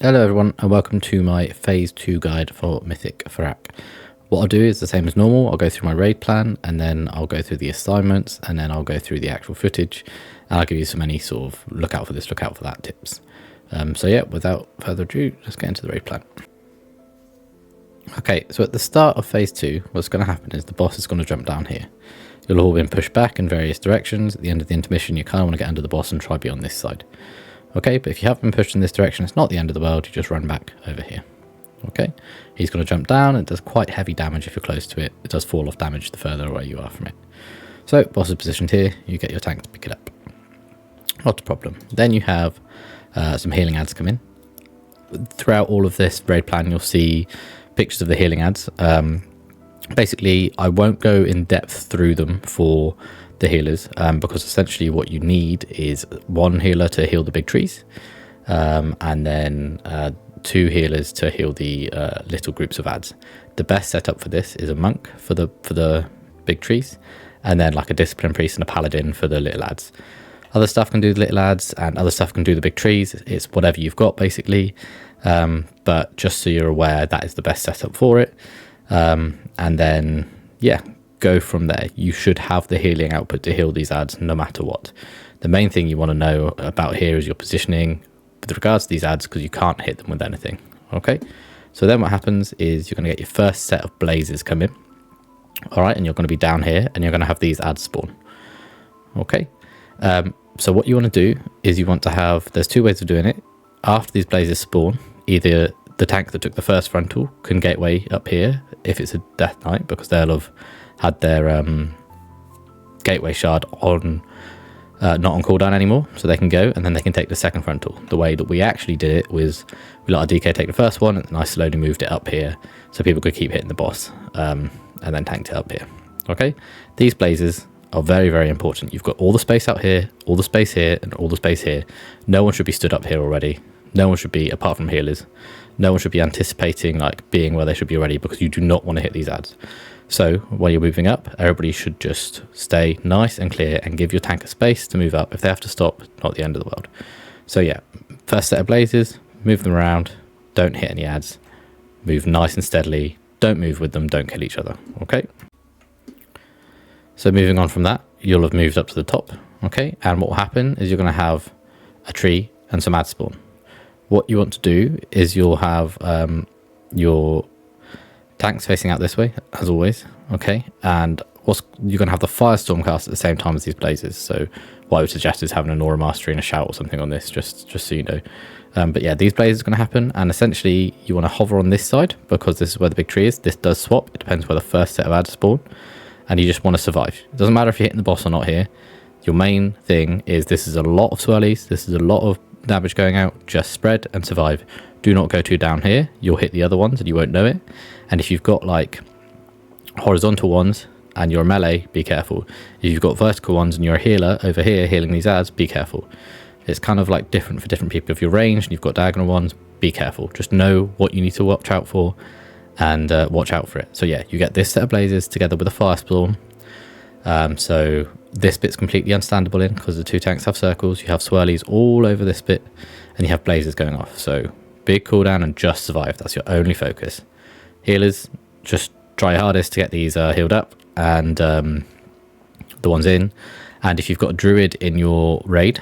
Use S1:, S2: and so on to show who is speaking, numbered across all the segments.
S1: Hello everyone and welcome to my phase 2 guide for Mythic Thrak. What I'll do is the same as normal. I'll go through my raid plan and then I'll go through the assignments and then I'll go through the actual footage and I'll give you any sort of look out for this, look out for that tips. So yeah, without further ado, let's get into the raid plan. Okay, so at the start of phase 2, what's going to happen is the boss is going to jump down here. You'll all been pushed back in various directions. At the end of the intermission, you kind of want to get under the boss and try be on this side. Okay, but if you have been pushed in this direction, it's not the end of the world, you just run back over here. Okay, he's going to jump down. It does quite heavy damage if you're close to it. It does fall off damage the further away you are from it. So, boss is positioned here, you get your tank to pick it up. Not a problem. Then you have some healing ads come in. Throughout all of this raid plan, you'll see pictures of the healing ads. Basically, I won't go in depth through them for the healers because essentially what you need is one healer to heal the big trees and then 2 healers to heal the little groups of ads. The best setup for this is a monk for the big trees and then like a discipline priest and a paladin for the little ads. Other stuff can do the little ads and other stuff can do the big trees. It's whatever you've got basically, but just so you're aware, that is the best setup for it. And then yeah, go from there. You should have the healing output to heal these ads no matter what. The main thing you want to know about here is your positioning with regards to these ads, because you can't hit them with anything. Okay, so then what happens is you're going to get your first set of blazes come in. All right, and you're going to be down here and you're going to have these ads spawn. Okay, so what you want to do is you want to have, there's 2 ways of doing it. After these blazes spawn, either the tank that took the first frontal can gateway up here if it's a death knight, because they'll have had their gateway shard on not on cooldown anymore, so they can go and then they can take the second frontal. The way that we actually did it was we let our DK take the first one and then I slowly moved it up here so people could keep hitting the boss and then tanked it up here. Okay, these blazes are very, very important. You've got all the space out here, all the space here, and all the space here. No one should be stood up here already. No one should be, apart from healers, no one should be anticipating like being where they should be already, because you do not want to hit these ads. So while you're moving up, everybody should just stay nice and clear and give your tank a space to move up. If they have to stop, not the end of the world. So yeah, first set of blazes, move them around, don't hit any ads, move nice and steadily, don't move with them, don't kill each other. Okay, so moving on from that, you'll have moved up to the top. Okay, and what will happen is you're going to have a tree and some ads spawn. What you want to do is you'll have your tanks facing out this way, as always. Okay, and you're going to have the firestorm cast at the same time as these blazes. So what I would suggest is having an aura mastery and a shout or something on this, just so you know. But yeah, these blazes are going to happen, and essentially you want to hover on this side because this is where the big tree is. This does swap. It depends where the first set of ads spawn, and you just want to survive. It doesn't matter if you're hitting the boss or not here. Your main thing is this is a lot of swirlies. This is a lot of damage going out. Just spread and survive. Do not go too down here. You'll hit the other ones and you won't know it. And if you've got like horizontal ones and you're a melee, be careful. If you've got vertical ones and you're a healer over here healing these ads, be careful. It's kind of like different for different people. If you're ranged and you've got diagonal ones, be careful. Just know what you need to watch out for and watch out for it. So yeah, you get this set of blazes together with a firestorm. So this bit's completely understandable in because the 2 tanks have circles. You have swirlies all over this bit and you have blazes going off. So big cooldown and just survive. That's your only focus. Healers, just try your hardest to get these healed up and the ones in. And if you've got a druid in your raid,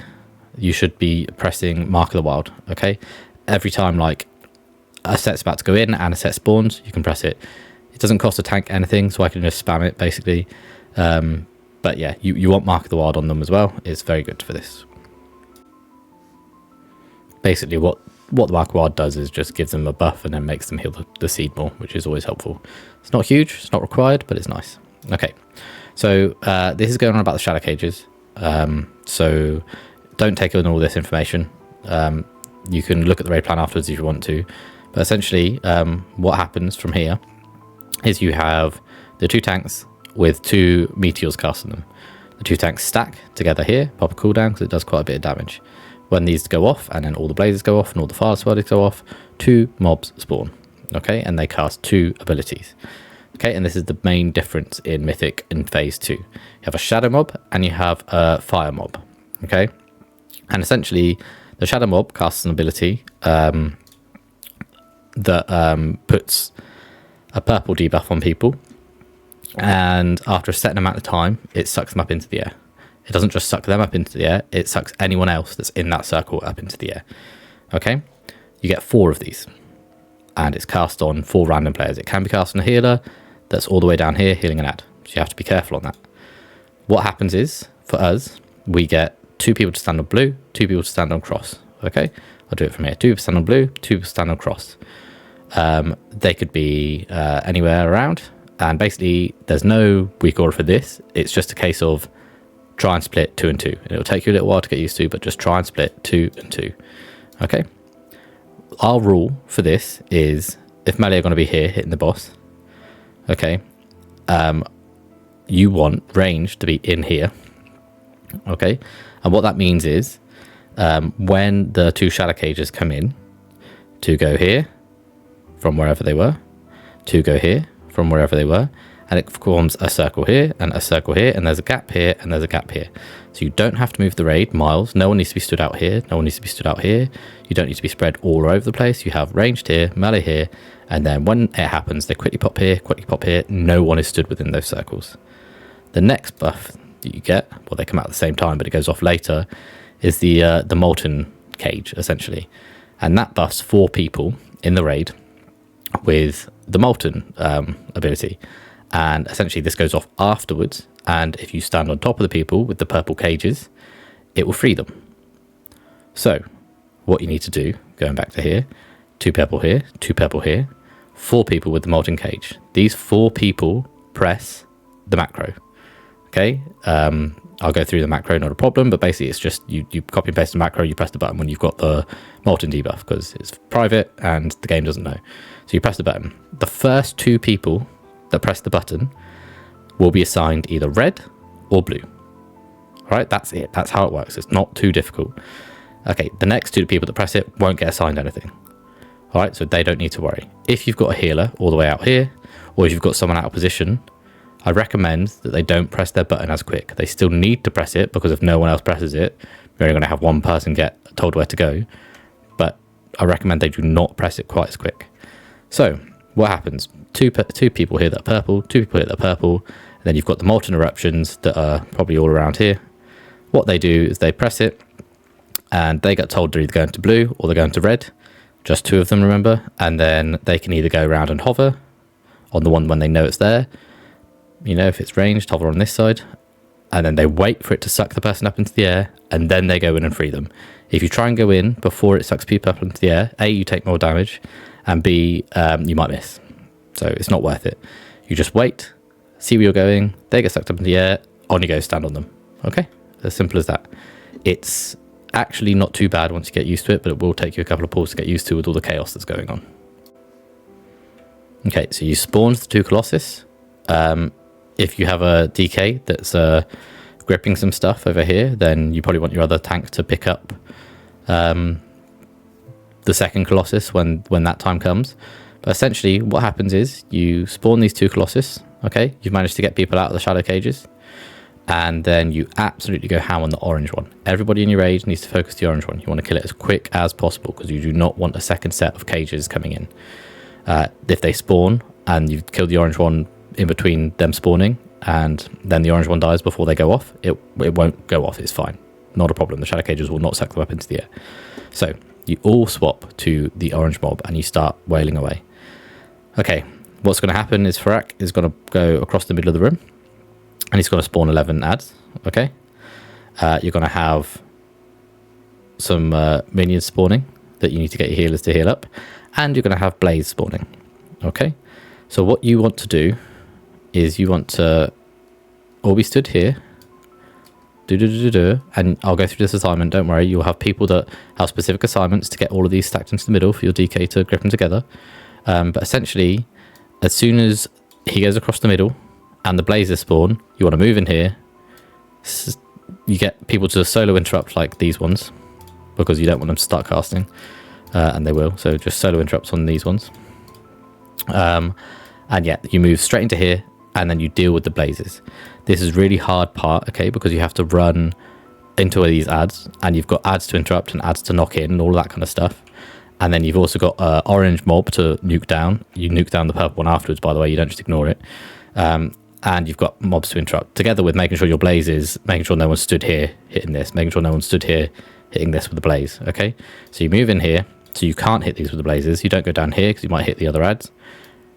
S1: you should be pressing Mark of the Wild. Okay, every time like a set's about to go in and a set spawns, you can press it. It doesn't cost a tank anything, so I can just spam it basically. But yeah, you want Mark of the Wild on them as well. It's very good for this. Basically what the Mark of the Wild does is just gives them a buff and then makes them heal the seed more, which is always helpful. It's not huge, it's not required, but it's nice. Okay, so this is going on about the shadow cages. So don't take in all this information. You can look at the raid plan afterwards if you want to. But essentially, what happens from here is you have the 2 tanks with 2 meteors cast on them. The 2 tanks stack together here, pop a cooldown because it does quite a bit of damage. When these go off and then all the blazes go off and all the fire swirlies go off, 2 mobs spawn. Okay, and they cast 2 abilities. Okay, and this is the main difference in Mythic in phase 2. You have a shadow mob and you have a fire mob. Okay, and essentially the shadow mob casts an ability that puts a purple debuff on people, and after a certain amount of time, it sucks them up into the air. It doesn't just suck them up into the air, it sucks anyone else that's in that circle up into the air. Okay? You get 4 of these, and it's cast on 4 random players. It can be cast on a healer that's all the way down here healing an ad, so you have to be careful on that. What happens is, for us, we get 2 people to stand on blue, 2 people to stand on cross. Okay? I'll do it from here. 2 people stand on blue, 2 people stand on cross. They could be anywhere around, and basically there's no weak order for this. It's just a case of try and split 2 and 2. It'll take you a little while to get used to, but just try and split 2 and 2. Okay? Our rule for this is if melee are going to be here hitting the boss, okay, you want range to be in here. Okay? And what that means is when the 2 shadow cages come in, to go here from wherever they were, to go here from wherever they were, and it forms a circle here and a circle here, and there's a gap here and there's a gap here. So you don't have to move the raid miles. No one needs to be stood out here. No one needs to be stood out here. You don't need to be spread all over the place. You have ranged here, melee here, and then when it happens, they quickly pop here, quickly pop here. No one is stood within those circles. The next buff that you get, well, they come out at the same time, but it goes off later, is the molten cage, essentially. And that buffs 4 people in the raid with the molten ability. And essentially this goes off afterwards, and if you stand on top of the people with the purple cages, it will free them. So what you need to do, going back to here, 2 purple here, 2 purple here, 4 people with the molten cage. These 4 people press the macro. Okay, I'll go through the macro, not a problem, but basically it's just you copy and paste the macro, you press the button when you've got the molten debuff, because it's private and the game doesn't know. So you press the button. The first 2 people that press the button will be assigned either red or blue. All right, that's it. That's how it works. It's not too difficult. Okay, the next 2 people that press it won't get assigned anything. All right, so they don't need to worry. If you've got a healer all the way out here, or if you've got someone out of position, I recommend that they don't press their button as quick. They still need to press it, because if no one else presses it, you're only going to have one person get told where to go. But I recommend they do not press it quite as quick. So what happens? 2 people here that are purple, 2 people here that are purple, and then you've got the molten eruptions that are probably all around here. What they do is they press it, and they get told they're either going to blue or they're going to red. Just 2 of them, remember, and then they can either go around and hover on the one when they know it's there. You know, if it's ranged, hover on this side, and then they wait for it to suck the person up into the air, and then they go in and free them. If you try and go in before it sucks people up into the air, A, you take more damage, and B, you might miss. So it's not worth it. You just wait, see where you're going, they get sucked up into the air, on you go, stand on them. Okay? As simple as that. It's actually not too bad once you get used to it, but it will take you a couple of pulls to get used to with all the chaos that's going on. Okay, so you spawned the 2 Colossus. If you have a DK that's gripping some stuff over here, then you probably want your other tank to pick up the second Colossus when that time comes. But essentially what happens is you spawn these 2 Colossus. Okay, you've managed to get people out of the shadow cages, and then you absolutely go ham on the orange one. Everybody in your raid needs to focus the orange one. You want to kill it as quick as possible, because you do not want a second set of cages coming in. If they spawn and you've killed the orange one in between them spawning, and then the orange one dies before they go off, it won't go off. It's fine, not a problem. The shadow cages will not suck them up into the air. So you all swap to the orange mob and you start wailing away. Okay, what's going to happen is Farak is going to go across the middle of the room, and he's going to spawn 11 ads. Okay, you're going to have some minions spawning that you need to get your healers to heal up, and you're going to have Blaze spawning. Okay, so what you want to do is you want to all be stood here, and I'll go through this assignment, don't worry. You'll have people that have specific assignments to get all of these stacked into the middle for your DK to grip them together. But essentially, as soon as he goes across the middle and the blazes spawn, you want to move in here. You get people to solo interrupt like these ones, because you don't want them to start casting, and they will. So just solo interrupts on these ones. And yeah, you move straight into here, and then you deal with the blazes. This is really hard part, okay, because you have to run into these ads, and you've got ads to interrupt and ads to knock in and all that kind of stuff. And then you've also got orange mob to nuke down. You nuke down the purple one afterwards, by the way. You don't just ignore it. And you've got mobs to interrupt, together with making sure your blazes, making sure no one stood here hitting this, making sure no one stood here hitting this with the blaze. Okay, so you move in here, so you can't hit these with the blazes. You don't go down here because you might hit the other ads.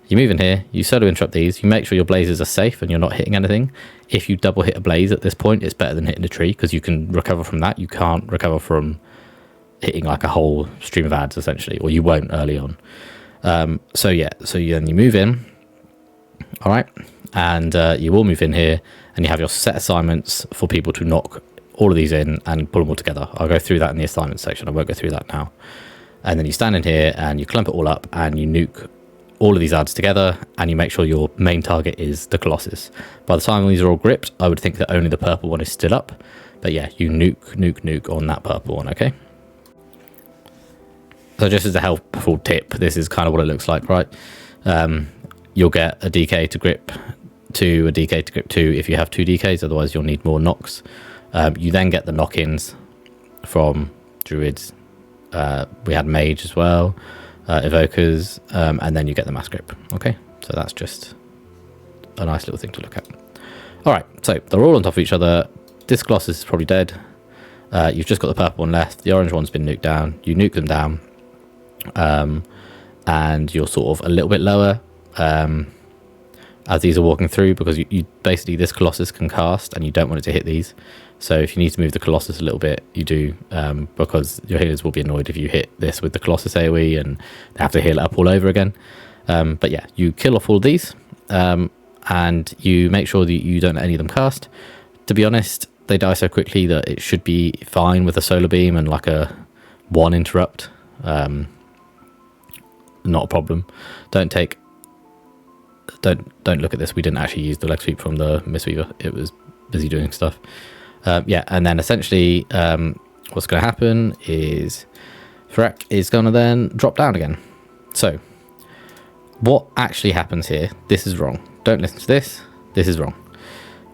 S1: You move in here, you solo interrupt these, you make sure your blazes are safe and you're not hitting anything. If you double hit a blaze at this point, it's better than hitting a tree because you can recover from that. You can't recover from hitting like a whole stream of ads essentially, or you won't early on. So then you move in, all right, and you will move in here and you have your set assignments for people to knock all of these in and pull them all together. I'll go through that in the assignment section. I won't go through that now. And then you stand in here and you clump it all up and you nuke all of these ads together, and you make sure your main target is the Colossus. By the time these are all gripped, I would think that only the purple one is still up. But yeah, you nuke on that purple one, okay? So just as a helpful tip, this is kind of what it looks like, right? You'll get a DK to grip 2, a DK to grip 2 if you have 2 DKs, otherwise you'll need more knocks. You then get the knock-ins from druids. We had mage as well, evokers, and then you get the mass grip. Okay, so that's just a nice little thing to look at. All right, so they're all on top of each other. This Colossus is probably dead. You've just got the purple one left. The orange one's been nuked down. You nuke them down, and you're sort of a little bit lower as these are walking through, because you basically, this Colossus can cast and you don't want it to hit these. So if you need to move the Colossus a little bit, you do, because your healers will be annoyed if you hit this with the Colossus AoE and they have to heal it up all over again. But yeah, you kill off all of these, and you make sure that you don't let any of them cast. To be honest, they die so quickly that it should be fine with a solar beam and like a 1 interrupt. Not a problem. Don't look at this. We didn't actually use the leg sweep from the Mistweaver. It was busy doing stuff. Yeah, and then essentially what's going to happen is Ferak is going to then drop down again. So what actually happens here, this is wrong. Don't listen to this. This is wrong.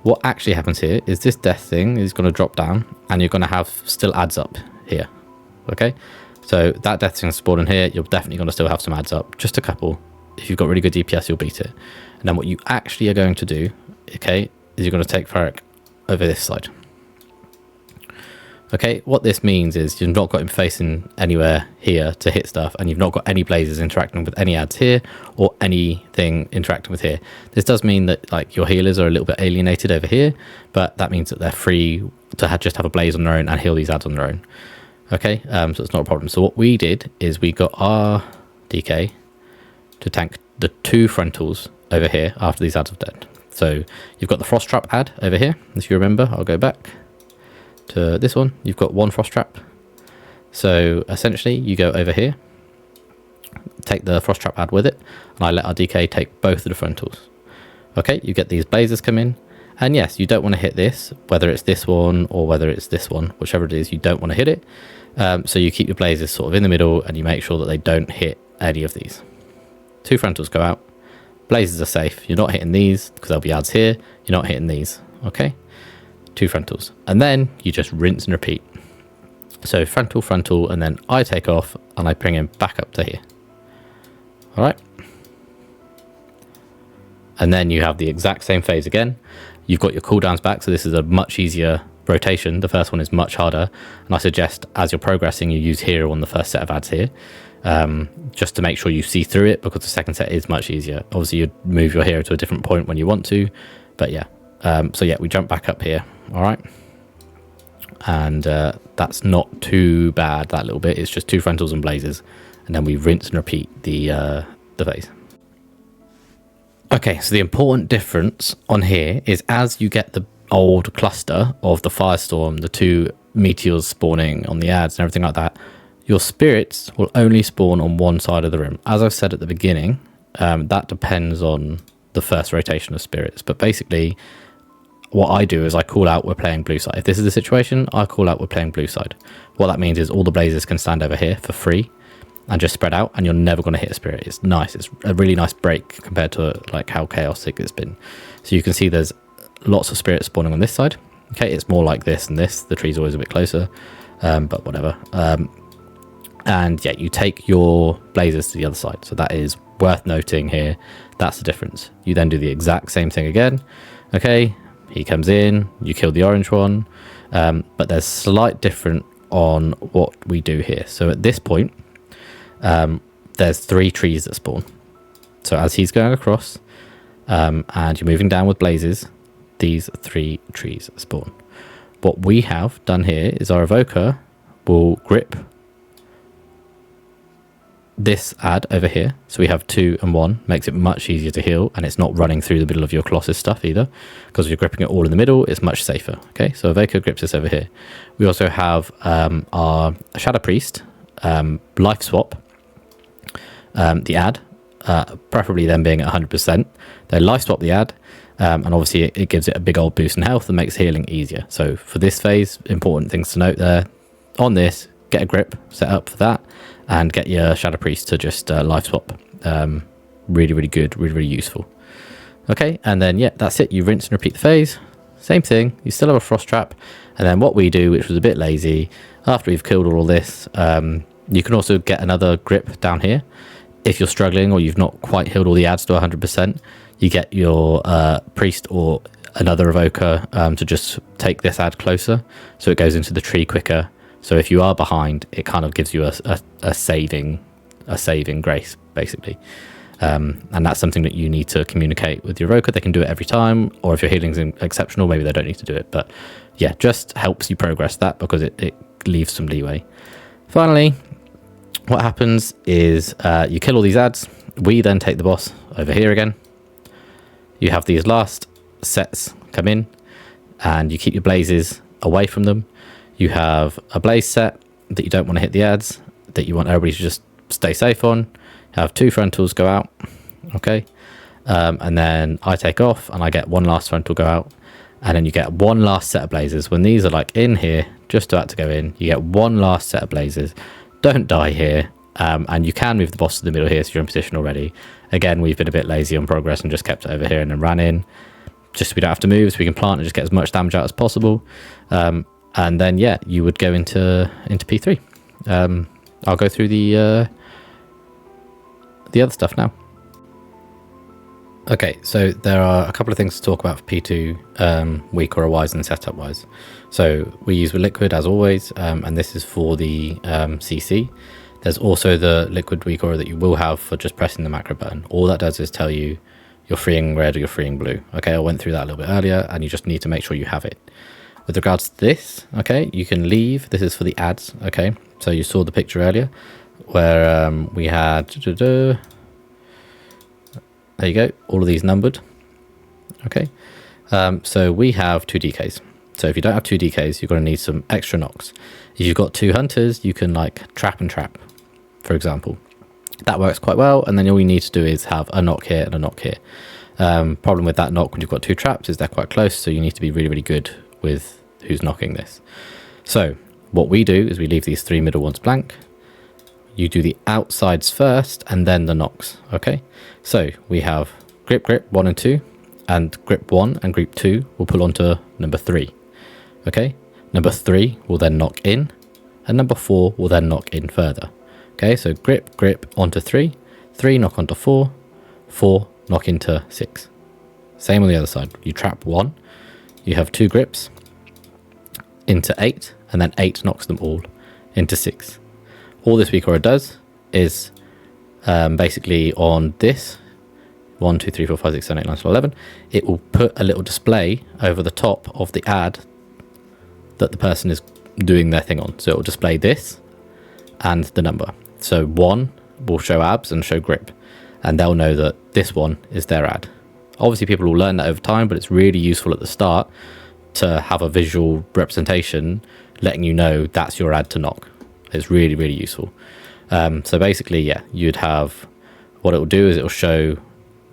S1: What actually happens here is this death thing is going to drop down and you're going to have still adds up here. Okay, so that death thing is spawning here. You're definitely going to still have some adds up, just a couple. If you've got really good DPS, you'll beat it. And then what you actually are going to do, okay, is you're going to take Ferak over this side. Okay, what this means is you've not got him facing anywhere here to hit stuff, and you've not got any blazes interacting with any ads here or anything interacting with here. This does mean that like your healers are a little bit alienated over here, but that means that they're free to just have a blaze on their own and heal these ads on their own. Okay, so it's not a problem. So what we did is we got our DK to tank the 2 frontals over here after these ads are dead. So you've got the frost trap ad over here. If you remember, I'll go back to this one. You've got 1 frost trap. So essentially you go over here, take the frost trap ad with it, and I let our DK take both of the frontals. Okay, you get these blazers come in, and yes, you don't want to hit this, whether it's this one or whether it's this one, whichever it is, you don't want to hit it. So you keep your blazers sort of in the middle and you make sure that they don't hit any of these. 2 frontals go out. Blazers are safe. You're not hitting these because there'll be ads here. You're not hitting these. Okay, 2 frontals, and then you just rinse and repeat. So frontal, and then I take off and I bring him back up to here. All right, and then you have the exact same phase again. You've got your cooldowns back, so this is a much easier rotation. The first one is much harder, and I suggest as you're progressing you use hero on the first set of ads here, just to make sure you see through it, because the second set is much easier. Obviously you'd move your hero to a different point when you want to, but yeah. So yeah, we jump back up here. All right, and that's not too bad, that little bit. It's just 2 frontals and blazers, and then we rinse and repeat the phase. Okay, so the important difference on here is as you get the old cluster of the firestorm, the 2 meteors spawning on the ads and everything like that, your spirits will only spawn on one side of the room. As I've said at the beginning, that depends on the first rotation of spirits, but basically what I do is I call out we're playing blue side. If this is the situation, I call out we're playing blue side. What that means is all the blazers can stand over here for free and just spread out, and you're never going to hit a spirit. It's nice. It's a really nice break compared to like how chaotic it's been. So you can see there's lots of spirits spawning on this side. Okay, it's more like this and this. The tree's always a bit closer, but whatever. And yeah, you take your blazers to the other side. So that is worth noting here. That's the difference. You then do the exact same thing again. Okay, he comes in, you kill the orange one, but there's slight different on what we do here. So at this point, there's 3 trees that spawn. So as he's going across, and you're moving down with blazes, these 3 trees spawn. What we have done here is our evoker will grip this ad over here. So we have 2 and 1, makes it much easier to heal, and it's not running through the middle of your Colossus stuff either, because if you're gripping it all in the middle, it's much safer. Okay, so evoker grips this over here. We also have our Shadow Priest life swap the ad, preferably them being at 100%. They life swap the ad, and obviously it gives it a big old boost in health and makes healing easier. So for this phase, important things to note there. On this, get a grip set up for that, and get your Shadow Priest to just life swap. Really, really good, really, really useful. Okay, and then yeah, that's it. You rinse and repeat the phase. Same thing, you still have a Frost Trap. And then what we do, which was a bit lazy, after we've killed all this, you can also get another grip down here. If you're struggling or you've not quite healed all the ads to 100%, you get your priest or another evoker to just take this ad closer, so it goes into the tree quicker. So if you are behind, it kind of gives you a saving grace, basically. And that's something that you need to communicate with your evoker. They can do it every time, or if your healing's exceptional, maybe they don't need to do it. But yeah, just helps you progress that, because it leaves some leeway. Finally, what happens is you kill all these ads. We then take the boss over here again. You have these last sets come in, and you keep your blazes away from them. You have a blaze set that you don't want to hit the ads, that you want everybody to just stay safe on. Have 2 frontals go out, okay, and then I take off and I get 1 last frontal go out, and then you get 1 last set of blazes. When these are like in here, just about to go in, you get 1 last set of blazes. Don't die here, and you can move the boss to the middle here, so you're in position already. Again, we've been a bit lazy on progress and just kept it over here and then ran in, just so we don't have to move, so we can plant and just get as much damage out as possible. And then yeah, you would go into P3. I'll go through the other stuff now. Okay, so there are a couple of things to talk about for P2, weak or wise and setup wise. So we use with liquid as always, and this is for the CC. There's also the liquid weak aura that you will have for just pressing the macro button. All that does is tell you you're freeing red or you're freeing blue. Okay, I went through that a little bit earlier, and you just need to make sure you have it. With regards to this, okay, you can leave. This is for the ads, okay? So you saw the picture earlier where we had, there you go, all of these numbered, okay? So we have 2 DKs. So if you don't have 2 DKs, you're going to need some extra knocks. If you've got 2 hunters, you can like trap and trap, for example. That works quite well, and then all you need to do is have a knock here and a knock here. Problem with that knock when you've got 2 traps is they're quite close, so you need to be really, really good with who's knocking this. So what we do is we leave these 3 middle ones blank. You do the outsides first and then the knocks, okay? So we have grip 1 and 2, and grip 1 and grip 2 will pull onto number 3, okay? Number 3 will then knock in, and number 4 will then knock in further. Okay, so grip onto 3, 3 knock onto 4, 4 knock into 6. Same on the other side. You trap 1, you have 2 grips into 8, and then 8 knocks them all into 6. All this weak aura does is basically on this 1, 2, 3, 4, 5, 6, 7, 8, 9, 10, 11, it will put a little display over the top of the ad that the person is doing their thing on. So it will display this and the number. So 1 will show abs and show grip, and they'll know that this one is their ad. Obviously people will learn that over time, but it's really useful at the start to have a visual representation letting you know that's your ad to knock. It's really, really useful. So basically, yeah, you'd have, what it will do is it will show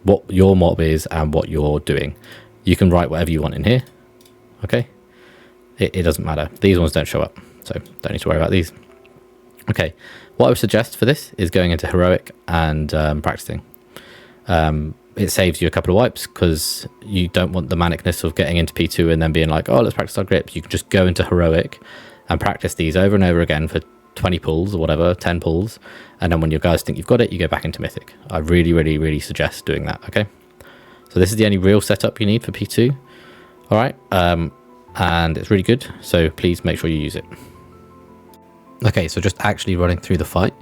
S1: what your mob is and what you're doing. You can write whatever you want in here, okay? It doesn't matter. These ones don't show up, so don't need to worry about these. Okay, what I would suggest for this is going into heroic and practicing. It saves you a couple of wipes because you don't want the manicness of getting into P2 and then being like, oh, let's practice our grips. You can just go into heroic and practice these over and over again for 20 pulls or whatever, 10 pulls, and then when your guys think you've got it, you go back into Mythic. I really suggest doing that, okay? So this is the only real setup you need for P2. All right, and it's really good, so please make sure you use it. Okay, so just actually running through the fight.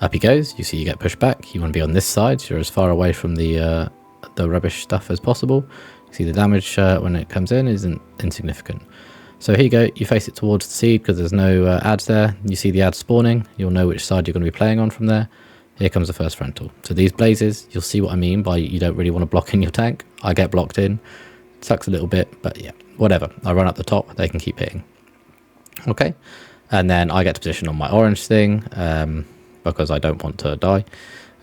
S1: Up he goes. You see you get pushed back. You want to be on this side, so you're as far away from the rubbish stuff as possible. You see the damage when it comes in isn't insignificant. So here you go, you face it towards the seed because there's no ads there. You see the ads spawning, you'll know which side you're going to be playing on from there. Here comes the first frontal. So these blazes, you'll see what I mean by you don't really want to block in your tank. I get blocked in, it sucks a little bit, but yeah, whatever. I run up the top, they can keep hitting. Okay, and then I get to position on my orange thing because I don't want to die.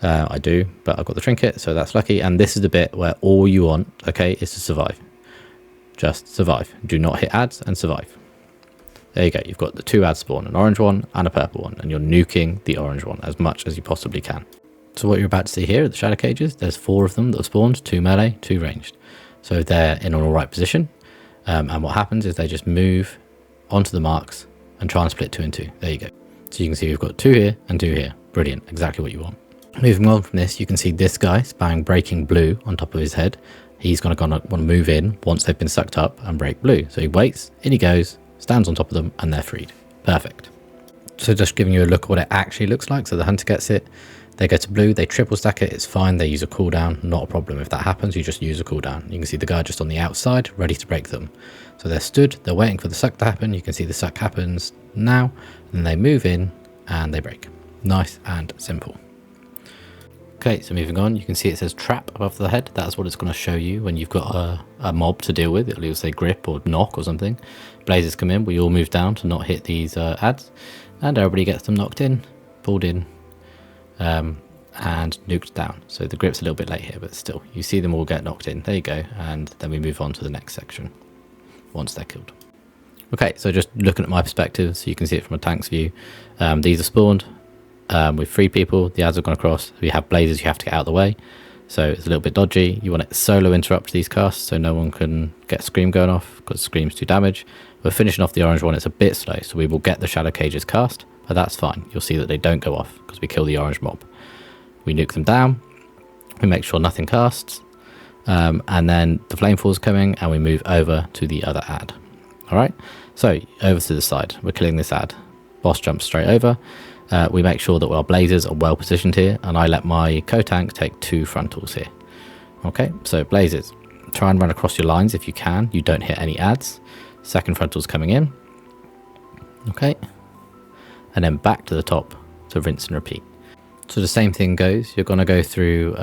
S1: I do, but I've got the trinket, so that's lucky. And this is the bit where all you want, okay, is to survive. Just survive. Do not hit ads and survive. There you go. You've got the 2 ads spawn, an orange one and a purple one, and you're nuking the orange one as much as you possibly can. So what you're about to see here are the shadow cages. There's 4 of them that have spawned, 2 melee, 2 ranged. So they're in an alright position. And what happens is they just move onto the marks and try and split 2 and 2. There you go. So you can see we've got 2 here and 2 here. Brilliant. Exactly what you want. Moving on from this, you can see this guy spamming breaking blue on top of his head. He's going to want to move in once they've been sucked up and break blue. So he waits, in he goes, stands on top of them, and they're freed. Perfect. So just giving you a look at what it actually looks like. So the hunter gets it, they go to blue, they triple stack it, it's fine, they use a cooldown, not a problem. If that happens, you just use a cooldown. You can see the guy just on the outside, ready to break them. So they're stood, they're waiting for the suck to happen. You can see the suck happens now, and then they move in, and they break. Nice and simple. Okay, so moving on, you can see it says trap above the head. That's what it's going to show you when you've got a mob to deal with. It'll either say grip or knock or something. Blazes come in, we all move down to not hit these ads, and everybody gets them knocked in, pulled in, and nuked down. So the grip's a little bit late here, but still, you see them all get knocked in. There you go, and then we move on to the next section once they're killed. Okay, so just looking at my perspective, so you can see it from a tank's view. These are spawned. With 3 people, the ads have gone across. We have blazes, you have to get out of the way, so it's a little bit dodgy. You want to solo interrupt these casts so no one can get Scream going off because Screams do damage. We're finishing off the orange one, it's a bit slow, so we will get the shadow cages cast, but that's fine. You'll see that they don't go off because we kill the orange mob. We nuke them down, we make sure nothing casts, and then the flame falls coming and we move over to the other ad. Alright, so over to the side, we're killing this ad. Boss jumps straight over. We make sure that our blazers are well positioned here, and I let my co-tank take 2 frontals here. Okay, so blazers, try and run across your lines if you can. You don't hit any ads. Second frontal's coming in. Okay, and then back to the top to rinse and repeat. So the same thing goes. You're going to go through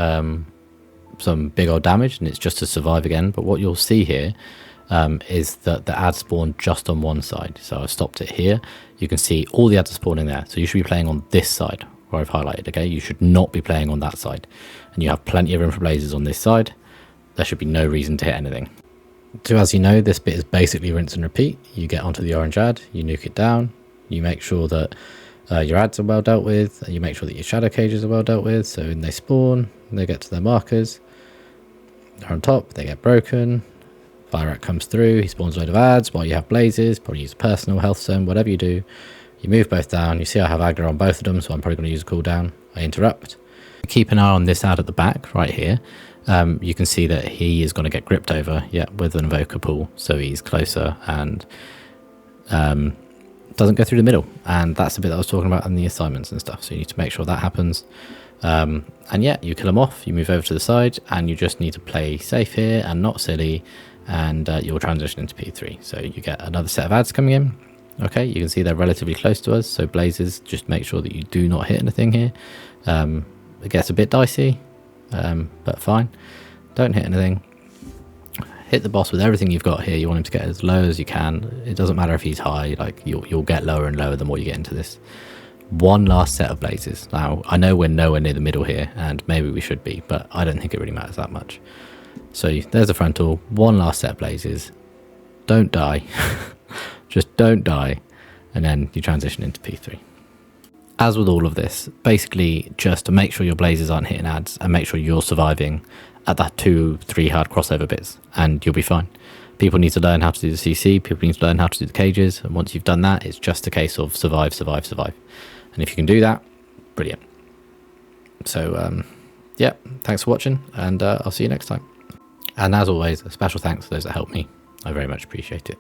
S1: some big old damage, and it's just to survive again. But what you'll see here is that the ads spawn just on one side. So I've stopped it here. You can see all the ads are spawning there. So you should be playing on this side where I've highlighted, okay? You should not be playing on that side. And you have plenty of room for blazes on this side. There should be no reason to hit anything. So as you know, this bit is basically rinse and repeat. You get onto the orange ad, you nuke it down, you make sure that your ads are well dealt with, you make sure that your shadow cages are well dealt with. So when they spawn, they get to their markers, they're on top, they get broken. Virat comes through, he spawns a load of ads while you have blazes, probably use a personal health zone, whatever you do. You move both down, you see I have Agner on both of them, so I'm probably going to use a cooldown. I interrupt. Keep an eye on this ad at the back, right here. You can see that he is going to get gripped over, yeah, with an Invoker pool, so he's closer and doesn't go through the middle. And that's the bit that I was talking about in the assignments and stuff, so you need to make sure that happens. And yeah, you kill him off, you move over to the side, and you just need to play safe here and not silly, and you'll transition into P3. So you get another set of ads coming in. Okay, you can see they're relatively close to us, so blazes, just make sure that you do not hit anything here. It gets a bit dicey, but fine. Don't hit anything. Hit the boss with everything you've got here. You want him to get as low as you can. It doesn't matter if he's high, like you'll get lower and lower the more you get into this. One last set of blazes. Now, I know we're nowhere near the middle here, and maybe we should be, but I don't think it really matters that much. So there's a frontal, one last set of blazes. Don't die. Just don't die. And then you transition into P3. As with all of this, basically just to make sure your blazes aren't hitting ads and make sure you're surviving at that 2-3 hard crossover bits, and you'll be fine. People need to learn how to do the CC, people need to learn how to do the cages, and once you've done that, it's just a case of survive, survive, survive. And if you can do that, brilliant. So, yeah, thanks for watching, and I'll see you next time. And as always, a special thanks to those that helped me. I very much appreciate it.